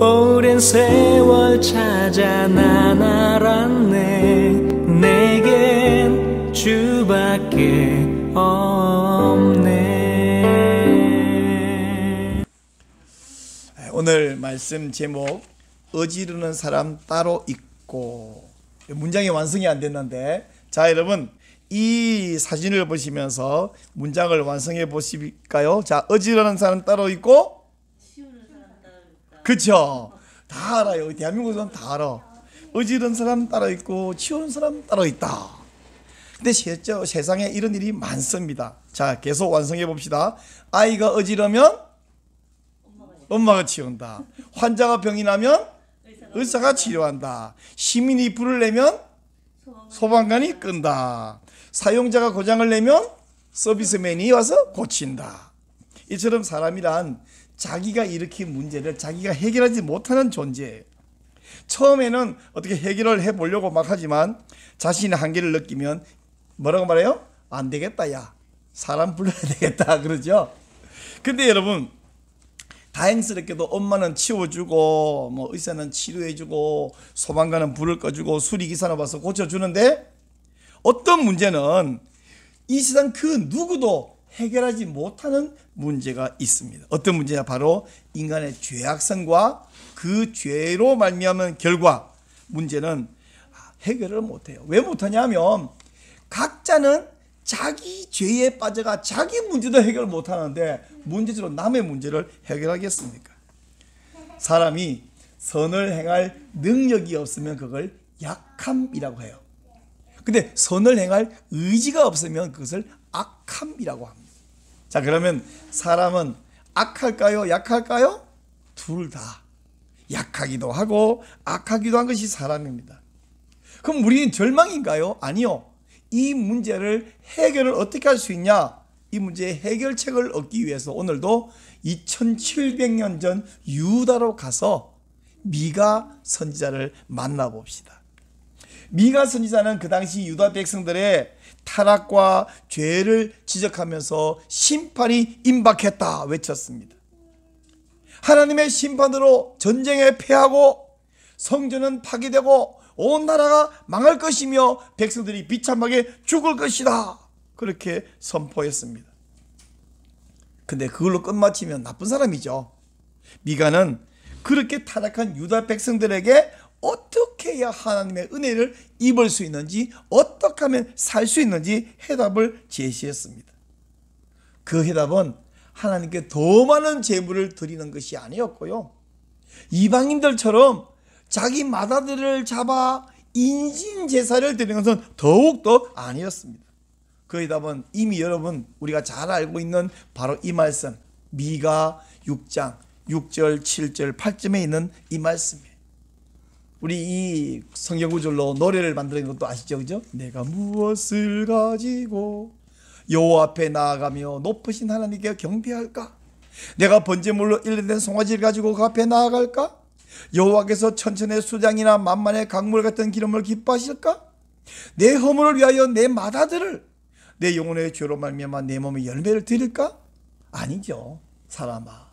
오랜 세월 찾아 난 알았네. 내겐 주밖에 없네. 오늘 말씀 제목, 어지르는 사람 따로 있고. 문장이 완성이 안 됐는데, 자 여러분 이 사진을 보시면서 문장을 완성해 보실까요? 자, 어지르는 사람 따로 있고 치우는 사람 따로 있다. 그쵸? 다 알아요. 대한민국은 다 알아. 어지르는 사람 따로 있고 치우는 사람 따로 있다. 근데 실제 세상에 이런 일이 많습니다. 자, 계속 완성해 봅시다. 아이가 어지르면 엄마가 치운다. 환자가 병이 나면 의사가 치료한다. 시민이 불을 내면 소방관이 끈다. 사용자가 고장을 내면 서비스맨이 와서 고친다. 이처럼 사람이란 자기가 일으킨 문제를 자기가 해결하지 못하는 존재예요. 처음에는 어떻게 해결을 해보려고 막 하지만 자신의 한계를 느끼면 뭐라고 말해요? 안 되겠다, 야 사람 불러야 되겠다, 그러죠. 근데 여러분, 다행스럽게도 엄마는 치워주고 뭐 의사는 치료해주고 소방관은 불을 꺼주고 수리기사는 와서 고쳐주는데, 어떤 문제는 이 세상 그 누구도 해결하지 못하는 문제가 있습니다. 어떤 문제냐? 바로 인간의 죄악성과 그 죄로 말미암은 결과, 문제는 해결을 못해요. 왜 못하냐면 각자는 자기 죄에 빠져가 자기 문제도 해결 못하는데 문제적으로 남의 문제를 해결하겠습니까? 사람이 선을 행할 능력이 없으면 그걸 약함이라고 해요. 근데 선을 행할 의지가 없으면 그것을 악함이라고 합니다. 자, 그러면 사람은 악할까요? 약할까요? 둘 다. 약하기도 하고 악하기도 한 것이 사람입니다. 그럼 우리는 절망인가요? 아니요. 이 문제를 해결을 어떻게 할 수 있냐? 이 문제의 해결책을 얻기 위해서 오늘도 2700년 전 유다로 가서 미가 선지자를 만나봅시다. 미가 선지자는 그 당시 유다 백성들의 타락과 죄를 지적하면서 심판이 임박했다 외쳤습니다. 하나님의 심판으로 전쟁에 패하고 성전은 파괴되고 온 나라가 망할 것이며 백성들이 비참하게 죽을 것이다, 그렇게 선포했습니다. 근데 그걸로 끝마치면 나쁜 사람이죠. 미가는 그렇게 타락한 유다 백성들에게 어떻게 해야 하나님의 은혜를 입을 수 있는지, 어떻게 하면 살 수 있는지 해답을 제시했습니다. 그 해답은 하나님께 더 많은 제물을 드리는 것이 아니었고요, 이방인들처럼 자기 맏아들을 잡아 인신제사를 드리는 것은 더욱더 아니었습니다. 그 해답은 이미 여러분 우리가 잘 알고 있는 바로 이 말씀, 미가 6장 6절 7절 8절에 있는 이 말씀이에요. 우리 이 성경 구절로 노래를 만드는 것도 아시죠? 그죠? 내가 무엇을 가지고 여호와 앞에 나아가며 높으신 하나님께 경배할까? 내가 번제물로 일련된 송아지를 가지고 그 앞에 나아갈까? 여호와께서 천천의 수장이나 만만의 강물 같은 기름을 기뻐하실까? 내 허물을 위하여 내 맏아들을, 내 영혼의 죄로 말미암아 내 몸에 열매를 드릴까? 아니죠. 사람아,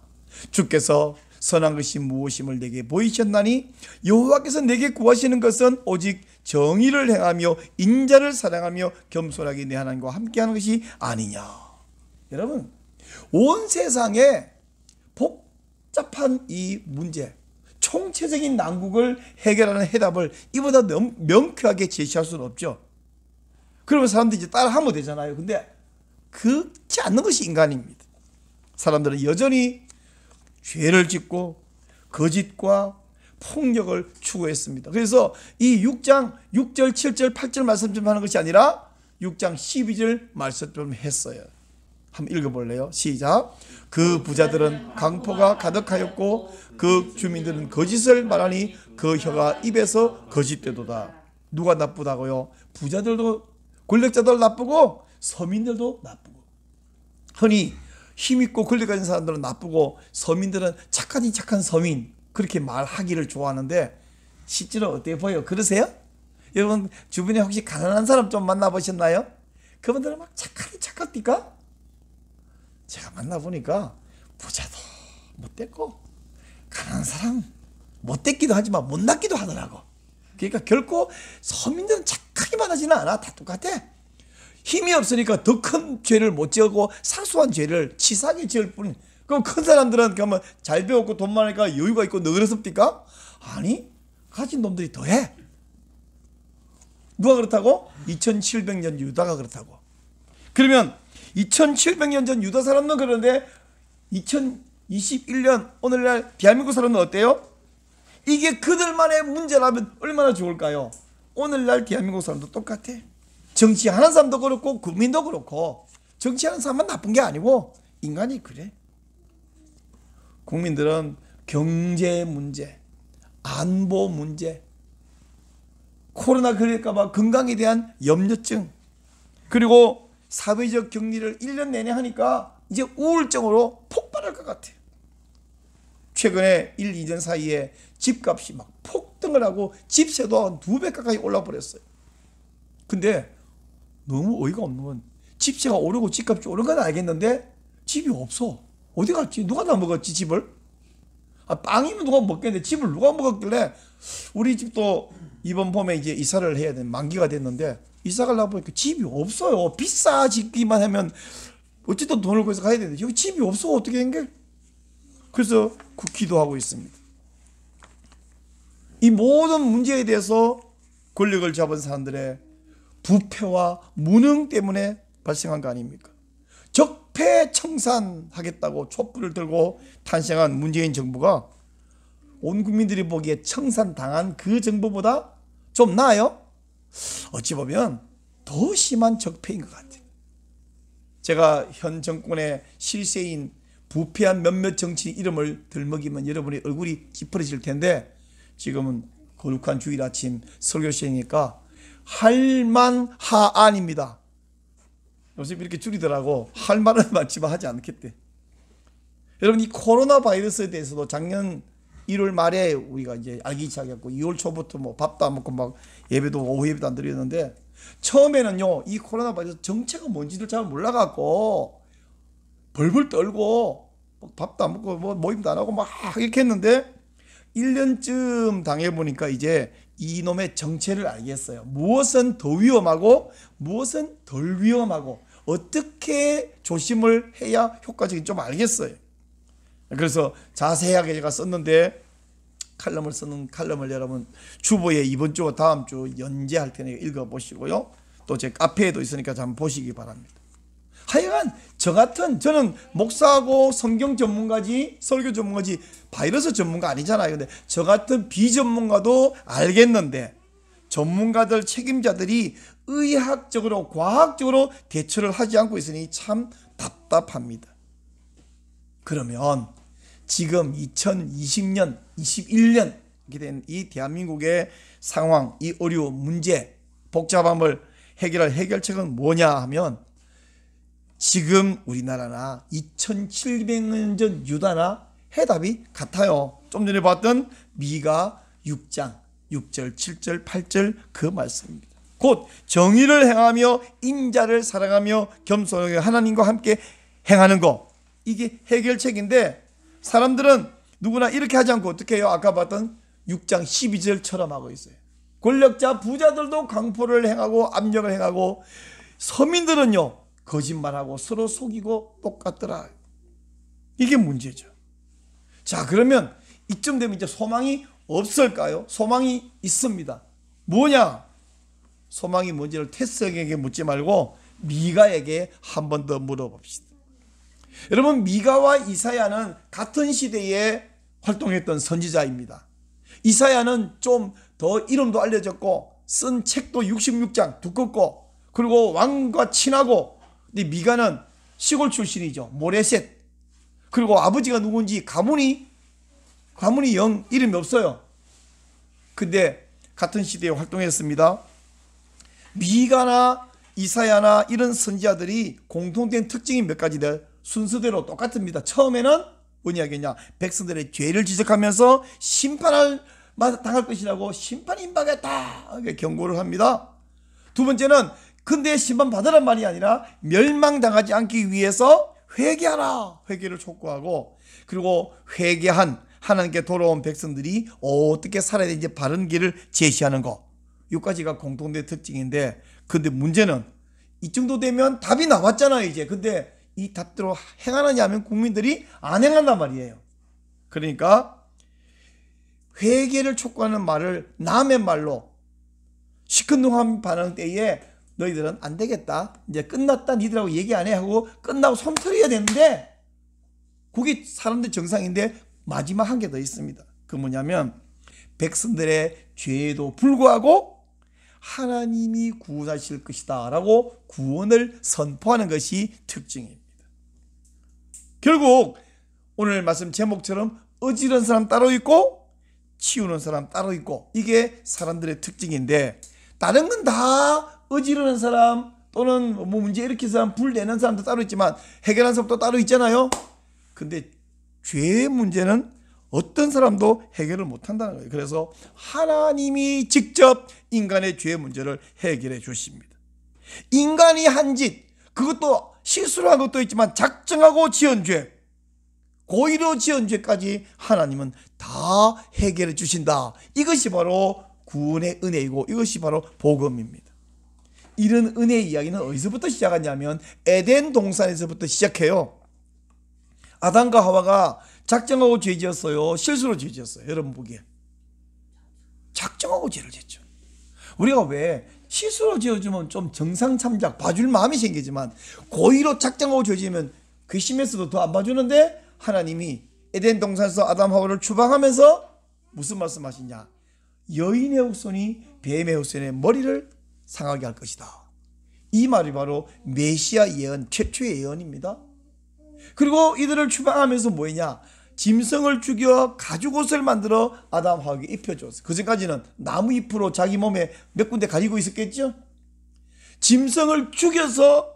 주께서 선한 것이 무엇임을 내게 보이셨나니 여호와께서 내게 구하시는 것은 오직 정의를 행하며 인자를 사랑하며 겸손하게 내 하나님과 함께하는 것이 아니냐. 여러분, 온 세상에 복잡한 이 문제, 총체적인 난국을 해결하는 해답을 이보다 명쾌하게 제시할 수는 없죠. 그러면 사람들이 이제 따라하면 되잖아요. 근데 그렇지 않는 것이 인간입니다. 사람들은 여전히 죄를 짓고 거짓과 폭력을 추구했습니다. 그래서 이 6장 6절 7절 8절 말씀 좀 하는 것이 아니라 6장 12절 말씀 좀 했어요. 한번 읽어볼래요? 시작. 그 부자들은 강포가 가득하였고 그 주민들은 거짓을 말하니 그 혀가 입에서 거짓되도다. 누가 나쁘다고요? 부자들도, 권력자들 나쁘고 서민들도 나쁘고. 흔히 힘있고 권력 가진 사람들은 나쁘고 서민들은 착한 서민, 그렇게 말하기를 좋아하는데 실제로 어떻게 보여요? 그러세요? 여러분 주변에 혹시 가난한 사람 좀 만나보셨나요? 그분들은 막 착합니까? 제가 만나보니까 부자도 못됐고 가난한 사람 못됐기도 하지만 못났기도 하더라고. 그러니까 결코 서민들은 착하기만 하지는 않아. 다 똑같아. 힘이 없으니까 더 큰 죄를 못 지었고 사소한 죄를 치사하게 지을 뿐. 그럼 큰 사람들은 그러면 잘 배웠고 돈 많으니까 여유가 있고 너그럽습니까? 아니, 가진 놈들이 더해. 누가 그렇다고? 2700년 유다가 그렇다고. 그러면 2700년 전 유다 사람은 그런데 2021년 오늘날 대한민국 사람은 어때요? 이게 그들만의 문제라면 얼마나 좋을까요? 오늘날 대한민국 사람도 똑같아. 정치하는 사람도 그렇고 국민도 그렇고 정치하는 사람만 나쁜 게 아니고 인간이 그래. 국민들은 경제 문제, 안보 문제, 코로나 걸릴까봐 건강에 대한 염려증, 그리고 사회적 격리를 1년 내내 하니까 이제 우울증으로 폭발할 것 같아. 최근에 1, 2년 사이에 집값이 막 폭등을 하고 집세도 한 2배 가까이 올라버렸어요. 근데 너무 어이가 없는 건 집세가 오르고 집값이 오른 건 알겠는데 집이 없어. 어디 갔지? 누가 다 먹었지 집을? 빵이면 누가 먹겠는데 집을 누가 먹었길래. 우리 집도 이번 봄에 이제 이사를 해야 되는 만기가 됐는데 이사 가려고 보니까 집이 없어요. 비싸지기만 하면 어쨌든 돈을 구해서 가야 되는데 여기 집이 없어. 어떻게 된 게? 그래서 기도하고 있습니다. 이 모든 문제에 대해서 권력을 잡은 사람들의 부패와 무능 때문에 발생한 거 아닙니까? 적폐청산하겠다고 촛불을 들고 탄생한 문재인 정부가 온 국민들이 보기에 청산당한 그 정부보다 좀 나아요? 어찌 보면 더 심한 적폐인 것 같아요. 제가 현 정권의 실세인 부패한 몇몇 정치인 이름을 들먹이면 여러분의 얼굴이 찌푸려질 텐데 지금은 거룩한 주일 아침 설교 시행이니까 할만하안입니다. 요즘 이렇게 줄이더라고. 할 말은 많지만 하지 않겠대. 여러분, 이 코로나 바이러스에 대해서도 작년 1월 말에 우리가 이제 알기 시작했고 2월 초부터 뭐 밥도 안 먹고 막 예배도 오후 예배도 안 드렸는데 처음에는요 이 코로나 바이러스 정체가 뭔지를 잘 몰라갖고 벌벌 떨고 밥도 안 먹고 뭐 모임도 안 하고 막 이렇게 했는데 1년쯤 당해보니까 이제 이놈의 정체를 알겠어요. 무엇은 더 위험하고 무엇은 덜 위험하고 어떻게 조심을 해야 효과적인지 좀 알겠어요. 그래서 자세하게 제가 썼는데 칼럼을 쓰는 칼럼을 여러분 주보에 이번 주와 다음 주 연재할 테니까 읽어보시고요. 또 제 카페에도 있으니까 한번 보시기 바랍니다. 하여간 저는 목사고 성경 전문가지 설교 전문가지 바이러스 전문가 아니잖아요. 근데 저 같은 비전문가도 알겠는데 전문가들 책임자들이 의학적으로 과학적으로 대처를 하지 않고 있으니 참 답답합니다. 그러면 지금 2020년 21년 이렇게 된 이 대한민국의 상황, 이 어려운 문제 복잡함을 해결할 해결책은 뭐냐 하면 지금 우리나라나 2700년 전 유다나 해답이 같아요. 좀 전에 봤던 미가 6장 6절 7절 8절 그 말씀입니다. 곧 정의를 행하며 인자를 사랑하며 겸손하게 하나님과 함께 행하는 거, 이게 해결책인데 사람들은 누구나 이렇게 하지 않고 어떻게 해요? 아까 봤던 6장 12절처럼 하고 있어요. 권력자 부자들도 강포를 행하고 압력을 행하고 서민들은요 거짓말하고 서로 속이고 똑같더라. 이게 문제죠. 자, 그러면 이쯤 되면 이제 소망이 없을까요? 소망이 있습니다. 뭐냐? 소망이 뭔지를 테스에게 묻지 말고 미가에게 한 번 더 물어봅시다. 여러분, 미가와 이사야는 같은 시대에 활동했던 선지자입니다. 이사야는 좀 더 이름도 알려졌고 쓴 책도 66장 두껍고 그리고 왕과 친하고, 근데 미가는 시골 출신이죠. 모레셋. 그리고 아버지가 누군지 가문이 영 이름이 없어요. 근데 같은 시대에 활동했습니다. 미가나 이사야나 이런 선지자들이 공통된 특징이 몇 가지들 순서대로 똑같습니다. 처음에는 뭐냐 하겠냐, 백성들의 죄를 지적하면서 심판을 당할 것이라고 심판 임박했다 경고를 합니다. 두 번째는 근데 심판 받으란 말이 아니라 멸망당하지 않기 위해서 회개하라, 회개를 촉구하고, 그리고 회개한 하나님께 돌아온 백성들이 어떻게 살아야 되는지 바른 길을 제시하는 것. 여기까지가 공통된 특징인데, 근데 문제는 이 정도 되면 답이 나왔잖아요 이제. 근데 이 답대로 행하느냐 하면 국민들이 안 행한단 말이에요. 그러니까 회개를 촉구하는 말을 남의 말로 시큰둥한 반응 때에 너희들은 안 되겠다, 이제 끝났다, 니들하고 얘기 안 해 하고 끝나고 손털어야 되는데, 그게 사람들 정상인데 마지막 한 개 더 있습니다. 그 뭐냐면 백성들의 죄에도 불구하고 하나님이 구원하실 것이다 라고 구원을 선포하는 것이 특징입니다. 결국 오늘 말씀 제목처럼 어지러운 사람 따로 있고 치우는 사람 따로 있고, 이게 사람들의 특징인데, 다른 건 다 어지러운 사람 또는 뭐 문제 일으키는 사람, 불 내는 사람도 따로 있지만 해결하는 사람도 따로 있잖아요. 근데 죄의 문제는 어떤 사람도 해결을 못한다는 거예요. 그래서 하나님이 직접 인간의 죄의 문제를 해결해 주십니다. 인간이 한 짓, 그것도 실수를 한 것도 있지만 작정하고 지은 죄, 고의로 지은 죄까지 하나님은 다 해결해 주신다. 이것이 바로 구원의 은혜이고 이것이 바로 복음입니다. 이런 은혜의 이야기는 어디서부터 시작하냐면 에덴 동산에서부터 시작해요. 아담과 하와가 작정하고 죄 지었어요? 실수로 죄 지었어요? 여러분 보기에 작정하고 죄를 짓죠. 우리가 왜 실수로 지어주면 좀 정상참작 봐줄 마음이 생기지만 고의로 작정하고 죄 지으면 괘씸해서도 더 안 봐주는데, 하나님이 에덴 동산에서 아담 하와를 추방하면서 무슨 말씀하시냐? 여인의 후손이 뱀의 후손의 머리를 상하게 할 것이다. 이 말이 바로 메시아 예언, 최초의 예언입니다. 그리고 이들을 추방하면서 뭐했냐? 짐승을 죽여 가죽옷을 만들어 아담 하와에게 입혀줬어요. 그전까지는 나무 잎으로 자기 몸에 몇 군데 가리고 있었겠죠. 짐승을 죽여서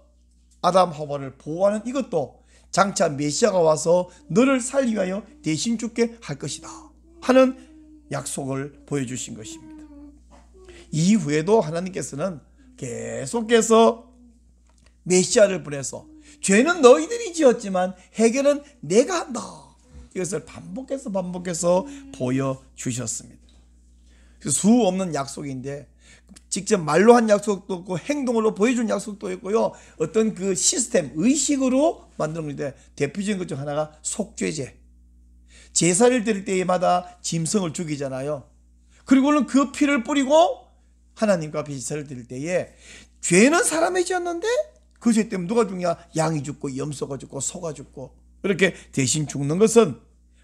아담 하와를 보호하는 이것도 장차 메시아가 와서 너를 살기 위하여 대신 죽게 할 것이다 하는 약속을 보여주신 것입니다. 이후에도 하나님께서는 계속해서 메시아를 보내서 죄는 너희들이 지었지만 해결은 내가 한다, 이것을 반복해서 보여주셨습니다. 수 없는 약속인데, 직접 말로 한 약속도 있고 행동으로 보여준 약속도 있고요, 어떤 그 시스템, 의식으로 만든 건데, 대표적인 것 중 하나가 속죄제. 제사를 드릴 때마다 짐승을 죽이잖아요. 그리고는 그 피를 뿌리고 하나님과 앞에 제사를 드릴 때에 죄는 사람이 지었는데 그 죄 때문에 누가 죽냐? 양이 죽고 염소가 죽고 소가 죽고 이렇게 대신 죽는 것은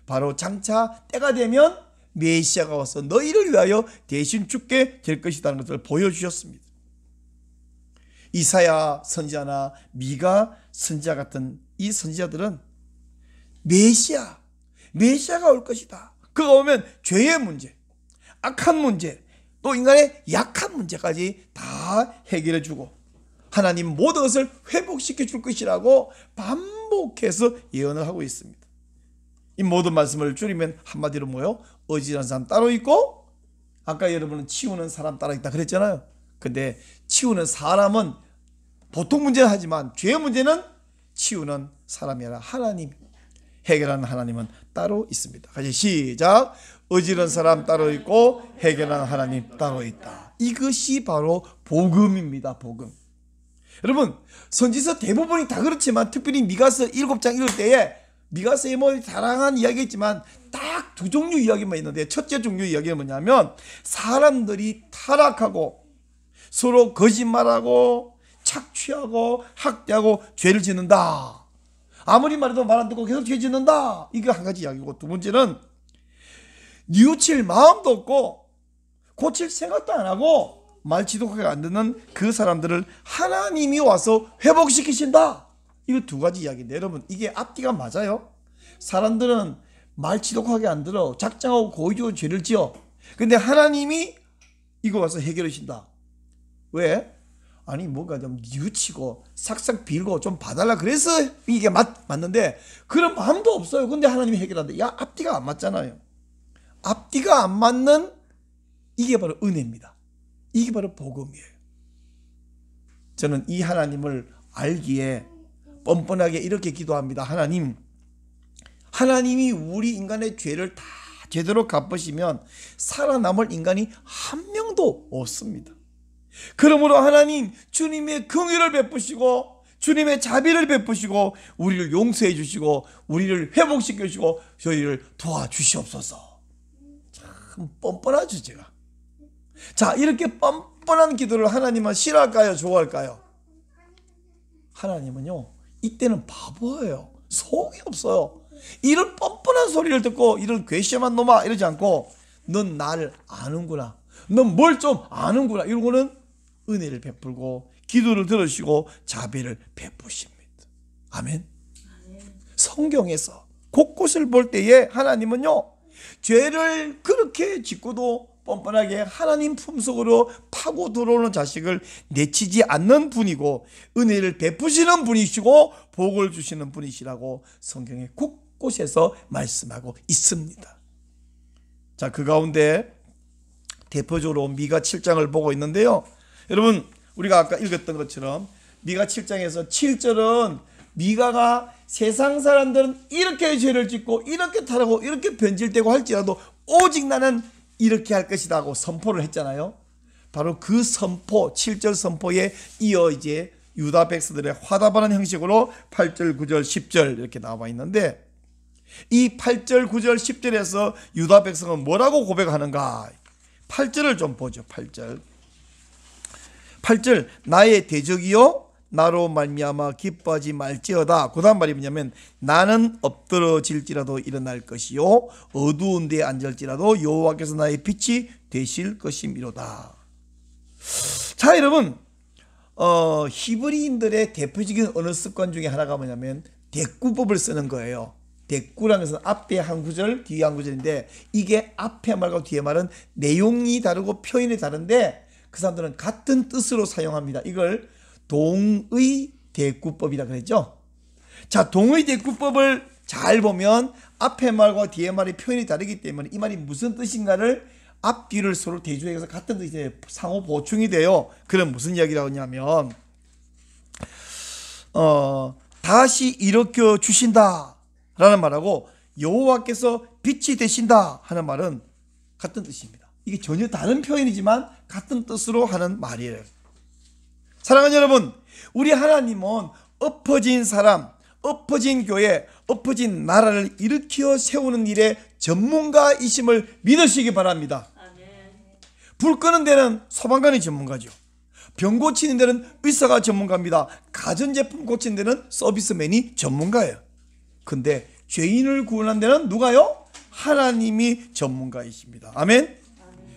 바로 장차 때가 되면 메시아가 와서 너희를 위하여 대신 죽게 될 것이라는 것을 보여주셨습니다. 이사야 선지자나 미가 선지자 같은 이 선지자들은 메시아가 올 것이다, 그가 오면 죄의 문제, 악한 문제, 또 인간의 약한 문제까지 다 해결해 주고 하나님 모든 것을 회복시켜 줄 것이라고 반복해서 예언을 하고 있습니다. 이 모든 말씀을 줄이면 한마디로 뭐요? 어지러운 사람 따로 있고, 아까 여러분은 치우는 사람 따로 있다 그랬잖아요. 근데 치우는 사람은 보통 문제는 하지만 죄의 문제는 치우는 사람이 아니라 하나님, 해결하는 하나님은 따로 있습니다. 같이 시작. 어지러운 사람 따로 있고 해결하는 하나님 따로 있다. 이것이 바로 복음입니다. 복음. 여러분, 선지서 대부분이 다 그렇지만 특별히 미가서 7장 읽을 때에 미가서에 뭐 다양한 이야기가 있지만 딱 두 종류 이야기만 있는데, 첫째 종류 이야기는 뭐냐면 사람들이 타락하고 서로 거짓말하고 착취하고 학대하고 죄를 짓는다. 아무리 말해도 말 안 듣고 계속 죄 짓는다. 이게 한 가지 이야기고, 두 번째는 뉘우칠 마음도 없고 고칠 생각도 안 하고 말 지독하게 안 듣는 그 사람들을 하나님이 와서 회복시키신다. 이거 두 가지 이야기인데, 여러분 이게 앞뒤가 맞아요? 사람들은 말 지독하게 안 들어, 작정하고 고의적으로 죄를 지어. 근데 하나님이 이거 와서 해결해 주신다. 왜? 아니 뭔가 좀 뉘우치고 싹싹 빌고 좀 봐달라 그래서 이게 맞는데 그런 마음도 없어요. 근데 하나님이 해결한다. 야, 앞뒤가 안 맞잖아요. 앞뒤가 안 맞는 이게 바로 은혜입니다. 이게 바로 복음이에요. 저는 이 하나님을 알기에 뻔뻔하게 이렇게 기도합니다. 하나님이 우리 인간의 죄를 다 제대로 갚으시면 살아남을 인간이 한 명도 없습니다. 그러므로 하나님 주님의 긍휼을 베푸시고 주님의 자비를 베푸시고 우리를 용서해 주시고 우리를 회복시켜 주시고 저희를 도와주시옵소서. 참 뻔뻔하죠 제가. 자, 이렇게 뻔뻔한 기도를 하나님은 싫어할까요? 좋아할까요? 하나님은요 이때는 바보예요. 속이 없어요. 이런 뻔뻔한 소리를 듣고 이런 괘씸한 놈아 이러지 않고 넌 나를 아는구나, 넌 뭘 좀 아는구나 이러고는 은혜를 베풀고 기도를 들으시고 자비를 베푸십니다. 아멘. 성경에서 곳곳을 볼 때에 하나님은요 죄를 그렇게 짓고도 뻔뻔하게 하나님 품속으로 파고 들어오는 자식을 내치지 않는 분이고 은혜를 베푸시는 분이시고 복을 주시는 분이시라고 성경의 곳곳에서 말씀하고 있습니다. 자, 그 가운데 대표적으로 미가 7장을 보고 있는데요. 여러분 우리가 아까 읽었던 것처럼 미가 7장에서 7절은 미가가 세상 사람들은 이렇게 죄를 짓고 이렇게 타락하고 이렇게 변질되고 할지라도 오직 나는 이렇게 할 것이다 하고 선포를 했잖아요. 바로 그 선포 7절 선포에 이어 이제 유다 백성들의 화답하는 형식으로 8절 9절 10절 이렇게 나와 있는데 이 8절 9절 10절에서 유다 백성은 뭐라고 고백하는가. 8절을 좀 보죠. 8절 나의 대적이요 나로 말미암아 기뻐하지 말지어다. 그 다음 말이 뭐냐면 나는 엎드러질지라도 일어날 것이요 어두운 데에 앉을지라도 여호와께서 나의 빛이 되실 것이미로다. 자, 여러분 히브리인들의 대표적인 언어 습관 중에 하나가 뭐냐면 대꾸법을 쓰는 거예요. 대꾸라는 것은 앞에 한 구절 뒤에 한 구절인데 이게 앞에 말과 뒤에 말은 내용이 다르고 표현이 다른데 그 사람들은 같은 뜻으로 사용합니다. 이걸 동의 대꾸법이라 그랬죠. 자, 동의 대꾸법을 잘 보면 앞에 말과 뒤에 말의 표현이 다르기 때문에 이 말이 무슨 뜻인가를 앞뒤를 서로 대조해서 같은 뜻이 상호 보충이 돼요. 그럼 무슨 이야기라고 하냐면 다시 일으켜 주신다 라는 말하고 여호와께서 빛이 되신다 하는 말은 같은 뜻입니다. 이게 전혀 다른 표현이지만 같은 뜻으로 하는 말이에요. 사랑하는 여러분, 우리 하나님은 엎어진 사람, 엎어진 교회, 엎어진 나라를 일으켜 세우는 일에 전문가이심을 믿으시기 바랍니다. 불 끄는 데는 소방관이 전문가죠. 병 고치는 데는 의사가 전문가입니다. 가전제품 고치는 데는 서비스맨이 전문가예요. 근데 죄인을 구원하는 데는 누가요? 하나님이 전문가이십니다. 아멘.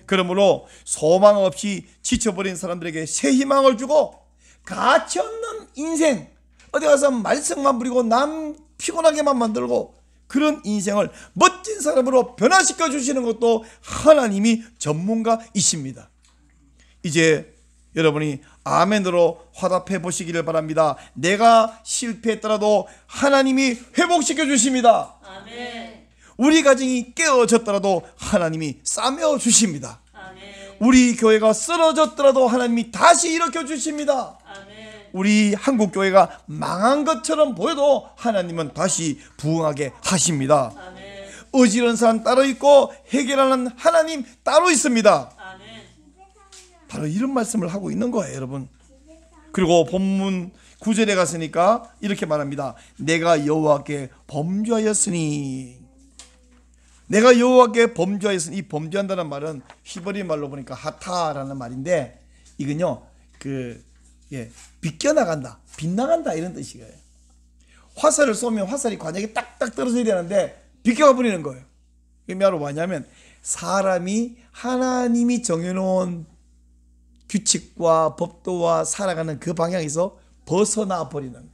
그러므로 소망 없이 지쳐버린 사람들에게 새 희망을 주고 가치 없는 인생, 어디 가서 말썽만 부리고 남 피곤하게만 만들고 그런 인생을 멋진 사람으로 변화시켜 주시는 것도 하나님이 전문가이십니다. 이제 여러분이 아멘으로 화답해 보시기를 바랍니다. 내가 실패했더라도 하나님이 회복시켜 주십니다. 아멘. 우리 가정이 깨어졌더라도 하나님이 싸매어 주십니다. 아멘. 우리 교회가 쓰러졌더라도 하나님이 다시 일으켜 주십니다. 아멘. 우리 한국 교회가 망한 것처럼 보여도 하나님은 다시 부흥하게 하십니다. 아멘. 어지러운 사람 따로 있고 해결하는 하나님 따로 있습니다. 아멘. 바로 이런 말씀을 하고 있는 거예요, 여러분. 그리고 본문 9절에 갔으니까 이렇게 말합니다. 내가 여호와께 범죄하였으니. 내가 여호와께 범죄하였으니. 이 범죄한다는 말은 히브리 말로 보니까 하타라는 말인데 이건요 비껴나간다, 빗나간다 이런 뜻이에요. 화살을 쏘면 화살이 관역에 딱딱 떨어져야 되는데 비껴가 버리는 거예요. 이게 뭐냐면 사람이 하나님이 정해놓은 규칙과 법도와 살아가는 그 방향에서 벗어나 버리는 거예요.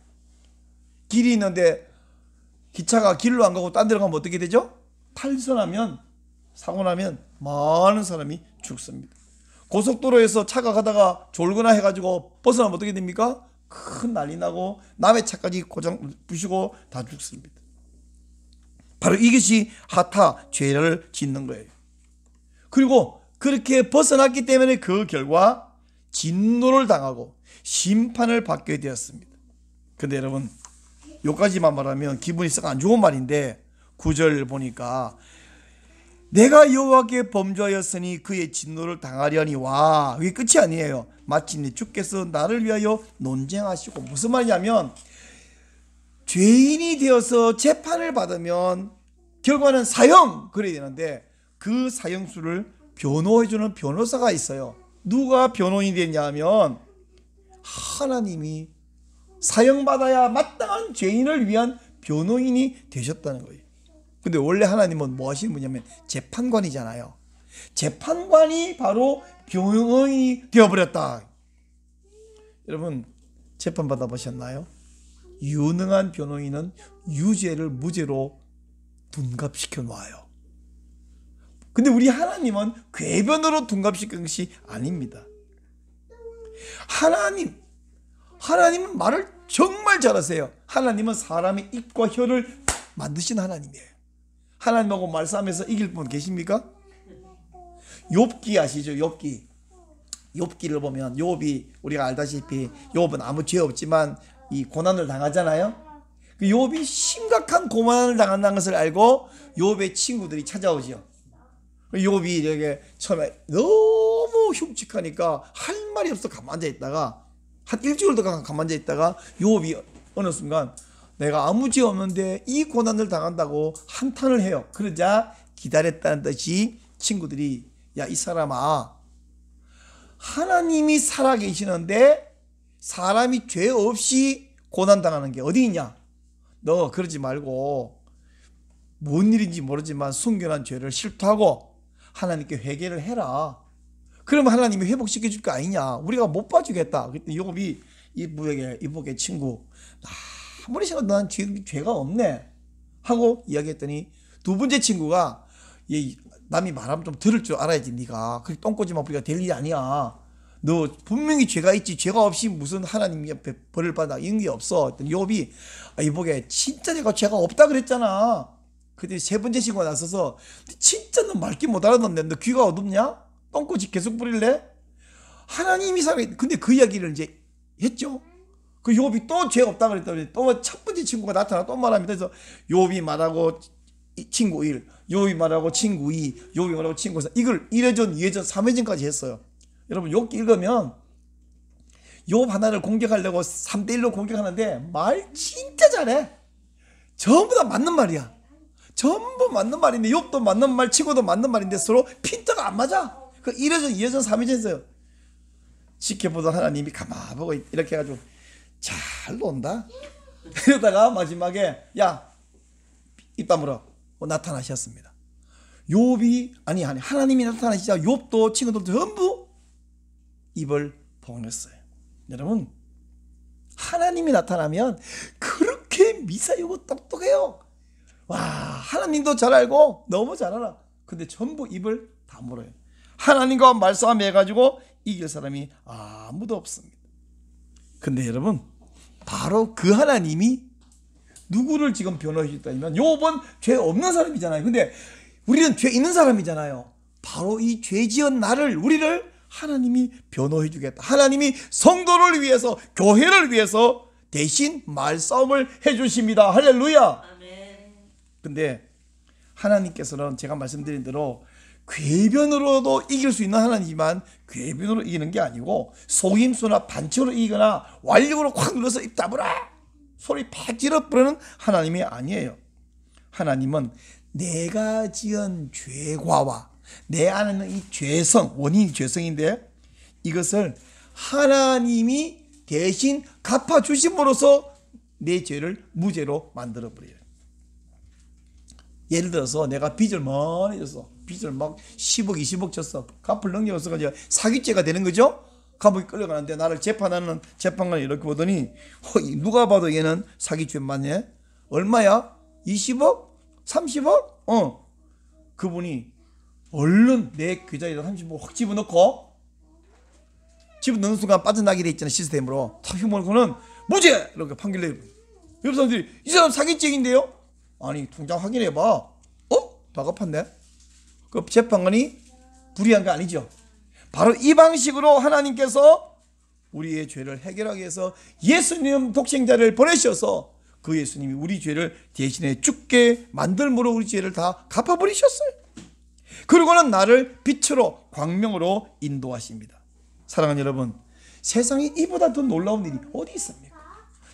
길이 있는데 기차가 길로 안 가고 딴 데로 가면 어떻게 되죠? 탈선하면, 사고 나면 많은 사람이 죽습니다. 고속도로에서 차가 가다가 졸거나 해가지고 벗어나면 어떻게 됩니까? 큰 난리 나고 남의 차까지 고장 부시고 다 죽습니다. 바로 이것이 하타, 죄를 짓는 거예요. 그리고 그렇게 벗어났기 때문에 그 결과 진노를 당하고 심판을 받게 되었습니다. 근데 여러분, 요까지만 말하면 기분이 썩 안 좋은 말인데 9절 보니까 내가 여호와께 범죄하였으니 그의 진노를 당하려니와, 그게 끝이 아니에요. 마침내 주께서 나를 위하여 논쟁하시고, 무슨 말이냐면 죄인이 되어서 재판을 받으면 결과는 사형 그래야 되는데 그 사형수를 변호해주는 변호사가 있어요. 누가 변호인이 되냐 하면 하나님이 사형받아야 마땅한 죄인을 위한 변호인이 되셨다는 거예요. 근데 원래 하나님은 뭐 하시는 분이냐면 재판관이잖아요. 재판관이 바로 변호인이 되어버렸다. 여러분 재판 받아보셨나요? 유능한 변호인은 유죄를 무죄로 둔갑시켜 놔요. 근데 우리 하나님은 궤변으로 둔갑시킨 것이 아닙니다. 하나님은 말을 정말 잘하세요. 하나님은 사람의 입과 혀를 만드신 하나님이에요. 하나님하고 말싸움에서 이길 분 계십니까? 욥기 아시죠? 욥기를 보면 욥이 우리가 알다시피 욥은 아무 죄 없지만 이 고난을 당하잖아요. 그 욥이 심각한 고난을 당한다는 것을 알고 욥의 친구들이 찾아오죠. 욥이 이렇게 처음에 너무 흉측하니까 할 말이 없어 가만히 앉아 있다가 한 일주일도 가만히 앉아 있다가 욥이 어느 순간 내가 아무 죄 없는데 이 고난을 당한다고 한탄을 해요. 그러자 기다렸다는 듯이 친구들이 야, 이 사람아, 하나님이 살아계시는데 사람이 죄 없이 고난당하는 게 어디 있냐? 너 그러지 말고 뭔 일인지 모르지만 숨겨난 죄를 실토하고 하나님께 회개를 해라. 그러면 하나님이 회복시켜 줄 거 아니냐? 우리가 못 봐주겠다. 그때 욥이 이복의 친구, 아무리 생각해도 난 죄가 없네 하고 이야기했더니 두 번째 친구가 남이 말하면 좀 들을 줄 알아야지. 네가 그렇게 똥꼬지만 부리가 될 일이 아니야. 너 분명히 죄가 있지. 죄가 없이 무슨 하나님 옆에 벌을 받아 이런 게 없어. 욥이 이복에 진짜 내가 죄가 없다 그랬잖아. 그때 세 번째 친구가 나서서 진짜 너 말귀 못 알아듣는데 너 귀가 어둡냐? 똥꼬지 계속 부릴래? 하나님이 살아. 근데 그 이야기를 이제 했죠. 그 욥이 또 죄 없다 그랬더니 또 첫 번째 친구가 나타나 또 말합니다. 그래서 욥이 말하고 친구 1, 욥이 말하고 친구 2, 욥이 말하고 친구 3, 이걸 1회전, 2회전, 3회전까지 했어요. 여러분 욥기 읽으면 욥 하나를 공격하려고 3대1로 공격하는데 말 진짜 잘해. 전부 다 맞는 말이야. 전부 맞는 말인데 욥도 맞는 말, 친구도 맞는 말인데 서로 핀트가 안 맞아. 그 1회전, 2회전, 3회전 했어요. 지켜보던 하나님이 가만 보고 이렇게 해가지고 잘 논다. 이러다가 마지막에 야, 입 다물어 나타나셨습니다. 욥이 아니 하나님이 나타나시자 욥도 친구들도 전부 입을 봉했어요. 여러분 하나님이 나타나면 그렇게 미사여고 똑똑해요. 와, 하나님도 잘 알고 너무 잘 알아. 근데 전부 입을 다물어요. 하나님과 말싸움 해가지고 이길 사람이 아무도 없습니다. 근데 여러분 바로 그 하나님이 누구를 지금 변호해 주셨다면 욥은 죄 없는 사람이잖아요. 근데 우리는 죄 있는 사람이잖아요. 바로 이 죄 지은 나를, 우리를 하나님이 변호해 주겠다. 하나님이 성도를 위해서, 교회를 위해서 대신 말싸움을 해 주십니다. 할렐루야. 아멘. 근데 하나님께서는 제가 말씀드린 대로 궤변으로도 이길 수 있는 하나님이지만 궤변으로 이기는 게 아니고 속임수나 반칙으로 이기거나 완력으로 확 눌러서 입 다물어 소리 팍 질러 부르는 하나님이 아니에요. 하나님은 내가 지은 죄과와 내 안에 있는 이 죄성, 원인이 죄성인데 이것을 하나님이 대신 갚아주심으로써 내 죄를 무죄로 만들어버려요. 예를 들어서 내가 빚을 많이 졌어. 빚을 막 10억, 20억 졌어. 갚을 능력이 없어가지고 사기죄가 되는 거죠. 감옥에 끌려가는데 나를 재판하는 재판관이 이렇게 보더니 누가 봐도 얘는 사기죄 맞네. 얼마야? 20억? 30억? 그분이 얼른 내 계좌에다 30억 확 집어넣고 집어넣는 순간 빠져나게 돼 있잖아. 시스템으로 탁 휘몰고는 무죄! 이렇게 판결 내요. 옆 사람들이 이 사람 사기죄인데요? 아니 통장 확인해봐. 다 갚았네. 그 재판관이 불의한 거 아니죠. 바로 이 방식으로 하나님께서 우리의 죄를 해결하기 위해서 예수님 독생자를 보내셔서 그 예수님이 우리 죄를 대신에 죽게 만들므로 우리 죄를 다 갚아버리셨어요. 그리고는 나를 빛으로 광명으로 인도하십니다. 사랑하는 여러분, 세상에 이보다 더 놀라운 일이 어디 있습니까?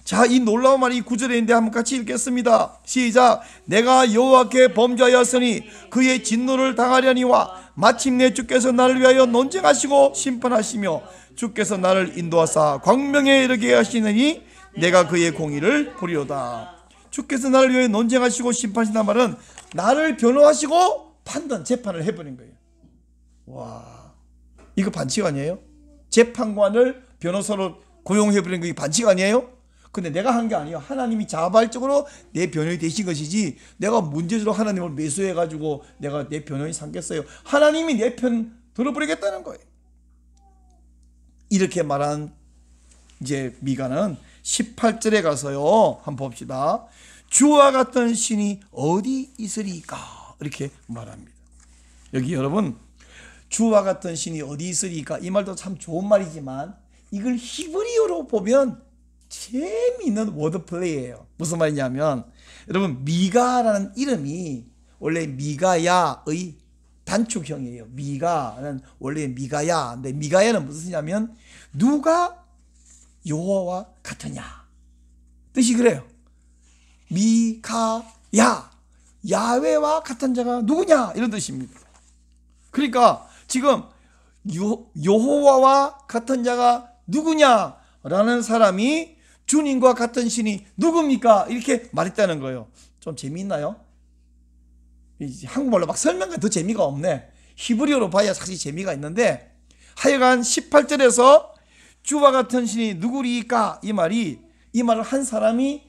자, 이 놀라운 말이 9절에 있는데 한번 같이 읽겠습니다. 시작. 내가 여호와께 범죄하였으니 그의 진노를 당하려니와 마침내 주께서 나를 위하여 논쟁하시고 심판하시며 주께서 나를 인도하사 광명에 이르게 하시느니 내가 그의 공의를 보리로다. 주께서 나를 위하여 논쟁하시고 심판하신다는 말은 나를 변호하시고 판단, 재판을 해버린 거예요. 와, 이거 반칙 아니에요? 재판관을 변호사로 고용해버린 게 반칙 아니에요? 근데 내가 한 게 아니에요. 하나님이 자발적으로 내 변호인이 되신 것이지 내가 문제적으로 하나님을 매수해가지고 내가 내 변호인이 삼겠어요. 하나님이 내 편 들어버리겠다는 거예요. 이렇게 말한 이제 미가는 18절에 가서요, 한번 봅시다. 주와 같은 신이 어디 있으리까? 이렇게 말합니다. 여기 여러분, 주와 같은 신이 어디 있으리까? 이 말도 참 좋은 말이지만 이걸 히브리어로 보면 재미있는 워드플레이예요. 무슨 말이냐면, 여러분, 미가라는 이름이 원래 미가야의 단축형이에요. 미가는 원래 미가야. 근데 미가야는 무슨 뜻이냐면 누가 여호와와 같으냐 뜻이 그래요. 미가야, 야훼와 같은 자가 누구냐 이런 뜻입니다. 그러니까 지금 여호와와 같은 자가 누구냐라는 사람이 주님과 같은 신이 누굽니까? 이렇게 말했다는 거예요. 좀 재미있나요? 한국말로 막 설명하기 더 재미가 없네. 히브리어로 봐야 사실 재미가 있는데, 하여간 18절에서 주와 같은 신이 누구리까? 이 말을 한 사람이,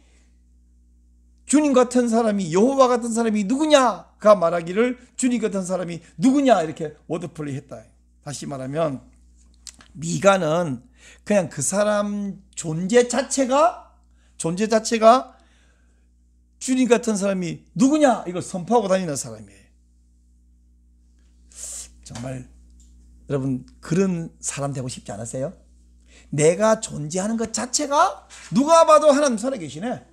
주님 같은 사람이, 여호와 같은 사람이 누구냐가 말하기를 주님 같은 사람이 누구냐 이렇게 워드플레이 했다. 다시 말하면 미가는 그냥 그 사람 존재 자체가 주님 같은 사람이 누구냐 이걸 선포하고 다니는 사람이에요. 정말 여러분 그런 사람 되고 싶지 않으세요? 내가 존재하는 것 자체가 누가 봐도 하나님 살아계시네.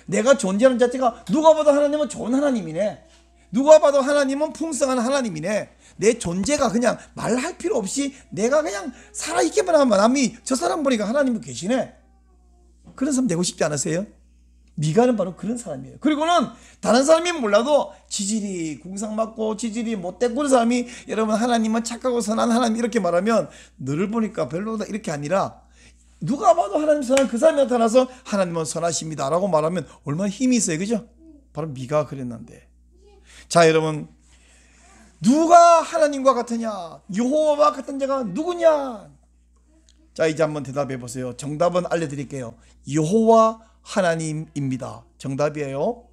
내가 존재하는 자체가 누가 봐도 하나님은 좋은 하나님이네. 누가 봐도 하나님은 풍성한 하나님이네. 내 존재가 그냥 말할 필요 없이 내가 그냥 살아있기만 하면 남이 저 사람 보니까 하나님은 계시네. 그런 사람 되고 싶지 않으세요? 미가는 바로 그런 사람이에요. 그리고는 다른 사람이 몰라도 지질이 궁상맞고 지질이 못되고 그런 사람이 여러분 하나님은 착하고 선한 하나님 이렇게 말하면 너를 보니까 별로다 이렇게 아니라 누가 봐도 하나님 선한 그 사람이 나타나서 하나님은 선하십니다 라고 말하면 얼마나 힘이 있어요. 그죠? 바로 미가가 그랬는데, 자 여러분, 누가 하나님과 같으냐? 여호와와 같은 자가 누구냐? 자 이제 한번 대답해 보세요. 정답은 알려드릴게요. 여호와 하나님입니다. 정답이에요.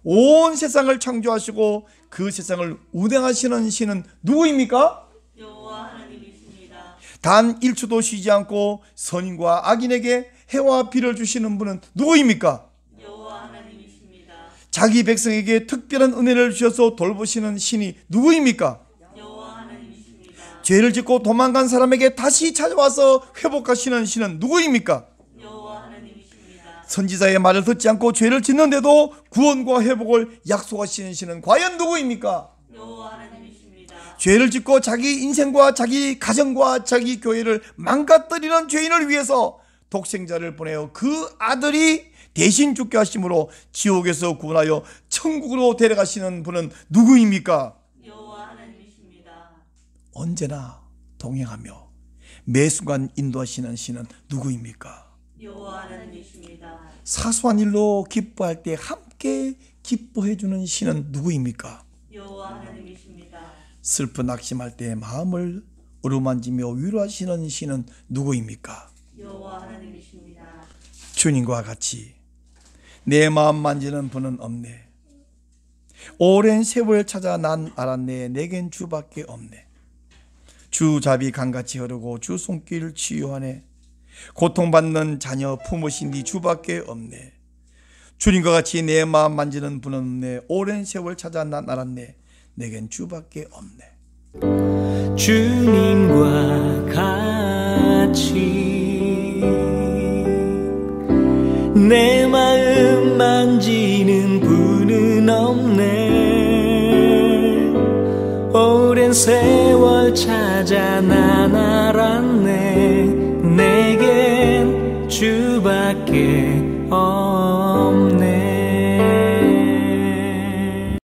온 세상을 창조하시고 그 세상을 운행하시는 신은 누구입니까? 여호와 하나님이십니다. 단 1초도 쉬지 않고 선인과 악인에게 해와 비를 주시는 분은 누구입니까? 여호와 하나님이십니다. 자기 백성에게 특별한 은혜를 주셔서 돌보시는 신이 누구입니까? 여호와 하나님이십니다. 죄를 짓고 도망간 사람에게 다시 찾아와서 회복하시는 신은 누구입니까? 여호와 하나님이십니다. 선지자의 말을 듣지 않고 죄를 짓는데도 구원과 회복을 약속하시는 신은 과연 누구입니까? 여호와 하나님이십니다. 죄를 짓고 자기 인생과 자기 가정과 자기 교회를 망가뜨리는 죄인을 위해서 독생자를 보내어 그 아들이 대신 죽게 하심으로 지옥에서 구원하여 천국으로 데려가시는 분은 누구입니까? 여호와 하나님이십니다. 언제나 동행하며 매 순간 인도하시는 신은 누구입니까? 여호와 하나님이십니다. 사소한 일로 기뻐할 때 함께 기뻐해 주는 신은 누구입니까? 여호와 하나님이십니다. 슬픈 낙심할 때 마음을 어루만지며 위로하시는 신은 누구입니까? 여호와 하나님이십니다. 주님과 같이 내 마음 만지는 분은 없네. 오랜 세월 찾아 난 알았네. 내겐 주밖에 없네. 주 잡이 강같이 흐르고 주 손길 치유하네. 고통받는 자녀 품으신 네 주밖에 없네. 주님과 같이 내 마음 만지는 분은 없네. 오랜 세월 찾아 난 알았네. 내겐 주밖에 없네. 주님과 같이 내 마음 만지는 분은 없네. 오랜 세월 찾아 난 알았네. 내겐 주밖에 없네.